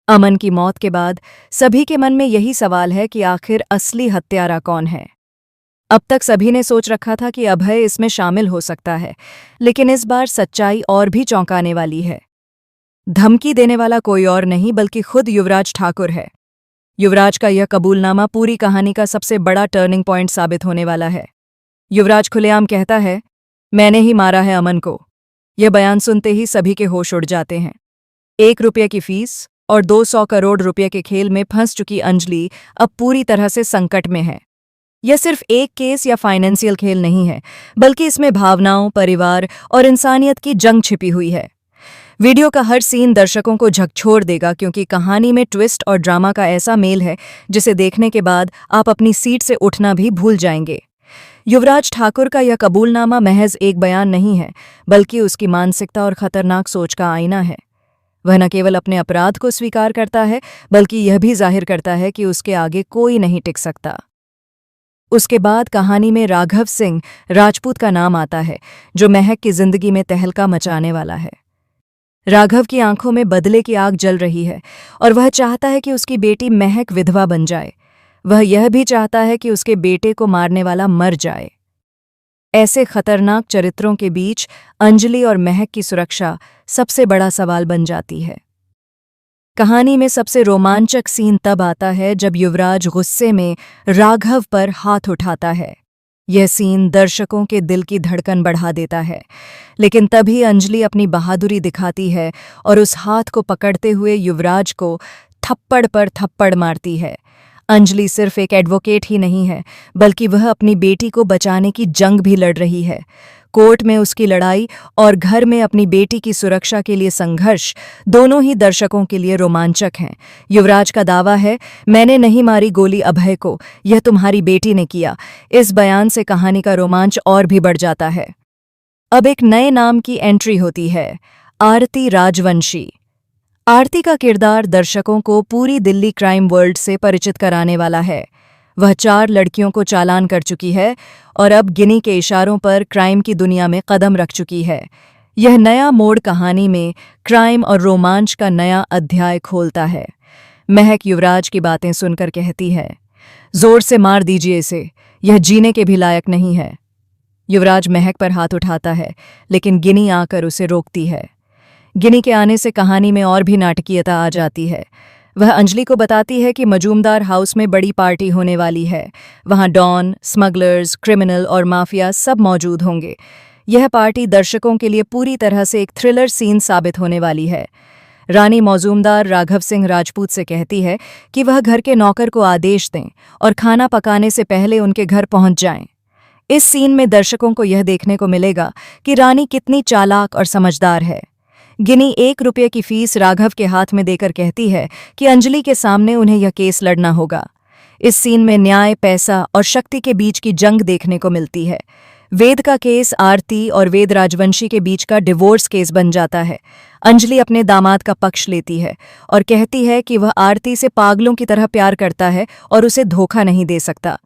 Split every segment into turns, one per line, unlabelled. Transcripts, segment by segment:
अमन की मौत के बाद सभी के मन में यही सवाल है कि आखिर असली हत्यारा कौन है। अब तक सभी ने सोच रखा था कि अभय इसमें शामिल हो सकता है, लेकिन इस बार सच्चाई और भी चौंकाने वाली है। धमकी देने वाला कोई और नहीं बल्कि खुद युवराज ठाकुर है। युवराज का यह कबूलनामा पूरी कहानी का सबसे बड़ा टर्निंग पॉइंट साबित होने वाला है। युवराज खुलेआम कहता है, मैंने ही मारा है अमन को। यह बयान सुनते ही सभी के होश उड़ जाते हैं। 1 रुपये की फीस और 200 करोड़ रुपये के खेल में फंस चुकी अंजलि अब पूरी तरह से संकट में है। यह सिर्फ एक केस या फाइनेंशियल खेल नहीं है, बल्कि इसमें भावनाओं, परिवार और इंसानियत की जंग छिपी हुई है। वीडियो का हर सीन दर्शकों को झकझोर देगा, क्योंकि कहानी में ट्विस्ट और ड्रामा का ऐसा मेल है जिसे देखने के बाद आप अपनी सीट से उठना भी भूल जाएंगे। युवराज ठाकुर का यह कबूलनामा महज एक बयान नहीं है, बल्कि उसकी मानसिकता और खतरनाक सोच का आईना है। वह न केवल अपने अपराध को स्वीकार करता है, बल्कि यह भी जाहिर करता है कि उसके आगे कोई नहीं टिक सकता। उसके बाद कहानी में राघव सिंह राजपूत का नाम आता है, जो महक की जिंदगी में तहलका मचाने वाला है। राघव की आंखों में बदले की आग जल रही है और वह चाहता है कि उसकी बेटी महक विधवा बन जाए। वह यह भी चाहता है कि उसके बेटे को मारने वाला मर जाए। ऐसे खतरनाक चरित्रों के बीच अंजलि और महक की सुरक्षा सबसे बड़ा सवाल बन जाती है। कहानी में सबसे रोमांचक सीन तब आता है जब युवराज गुस्से में राघव पर हाथ उठाता है। यह सीन दर्शकों के दिल की धड़कन बढ़ा देता है, लेकिन तभी अंजलि अपनी बहादुरी दिखाती है और उस हाथ को पकड़ते हुए युवराज को थप्पड़ पर थप्पड़ मारती है। अंजलि सिर्फ एक एडवोकेट ही नहीं है, बल्कि वह अपनी बेटी को बचाने की जंग भी लड़ रही है। कोर्ट में उसकी लड़ाई और घर में अपनी बेटी की सुरक्षा के लिए संघर्ष दोनों ही दर्शकों के लिए रोमांचक हैं। युवराज का दावा है, मैंने नहीं मारी गोली अभय को, यह तुम्हारी बेटी ने किया। इस बयान से कहानी का रोमांच और भी बढ़ जाता है। अब एक नए नाम की एंट्री होती है, आरती राजवंशी। आरती का किरदार दर्शकों को पूरी दिल्ली क्राइम वर्ल्ड से परिचित कराने वाला है। वह 4 लड़कियों को चालान कर चुकी है और अब गिनी के इशारों पर क्राइम की दुनिया में कदम रख चुकी है। यह नया मोड़ कहानी में क्राइम और रोमांच का नया अध्याय खोलता है। महक युवराज की बातें सुनकर कहती है, जोर से मार दीजिए इसे, यह जीने के भी लायक नहीं है। युवराज महक पर हाथ उठाता है, लेकिन गिनी आकर उसे रोकती है। गिनी के आने से कहानी में और भी नाटकीयता आ जाती है। वह अंजलि को बताती है कि मजूमदार हाउस में बड़ी पार्टी होने वाली है। वहां डॉन, स्मगलर्स, क्रिमिनल और माफिया सब मौजूद होंगे। यह पार्टी दर्शकों के लिए पूरी तरह से एक थ्रिलर सीन साबित होने वाली है। रानी मौजूमदार राघव सिंह राजपूत से कहती है कि वह घर के नौकर को आदेश दें और खाना पकाने से पहले उनके घर पहुंच जाएं। इस सीन में दर्शकों को यह देखने को मिलेगा कि रानी कितनी चालाक और समझदार है। गिनी 1 रुपये की फीस राघव के हाथ में देकर कहती है कि अंजलि के सामने उन्हें यह केस लड़ना होगा। इस सीन में न्याय, पैसा और शक्ति के बीच की जंग देखने को मिलती है। वेद का केस आरती और वेद राजवंशी के बीच का डिवोर्स केस बन जाता है। अंजलि अपने दामाद का पक्ष लेती है और कहती है कि वह आरती से पागलों की तरह प्यार करता है और उसे धोखा नहीं दे सकता।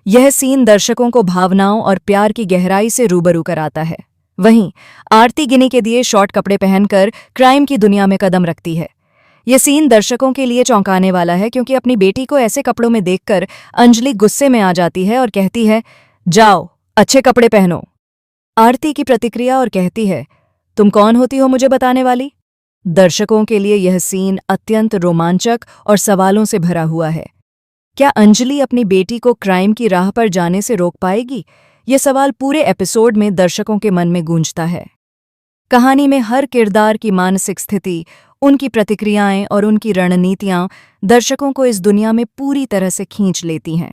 यह सीन दर्शकों को भावनाओं और प्यार की गहराई से रूबरू कराता है। वहीं आरती गिनी के दिए शॉर्ट कपड़े पहनकर क्राइम की दुनिया में कदम रखती है। यह सीन दर्शकों के लिए चौंकाने वाला है, क्योंकि अपनी बेटी को ऐसे कपड़ों में देखकर अंजलि गुस्से में आ जाती है और कहती है, जाओ अच्छे कपड़े पहनो। आरती की प्रतिक्रिया और कहती है, तुम कौन होती हो मुझे बताने वाली। दर्शकों के लिए यह सीन अत्यंत रोमांचक और सवालों से भरा हुआ है। क्या अंजलि अपनी बेटी को क्राइम की राह पर जाने से रोक पाएगी? यह सवाल पूरे एपिसोड में दर्शकों के मन में गूंजता है। कहानी में हर किरदार की मानसिक स्थिति, उनकी प्रतिक्रियाएं और उनकी रणनीतियां दर्शकों को इस दुनिया में पूरी तरह से खींच लेती हैं।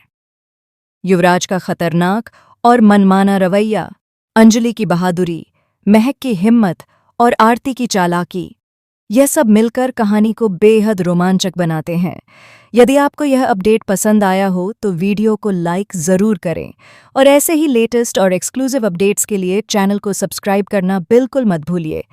युवराज का खतरनाक और मनमाना रवैया, अंजलि की बहादुरी, महक की हिम्मत और आरती की चालाकी, यह सब मिलकर कहानी को बेहद रोमांचक बनाते हैं। यदि आपको यह अपडेट पसंद आया हो तो वीडियो को लाइक ज़रूर करें और ऐसे ही लेटेस्ट और एक्सक्लूसिव अपडेट्स के लिए चैनल को सब्सक्राइब करना बिल्कुल मत भूलिए।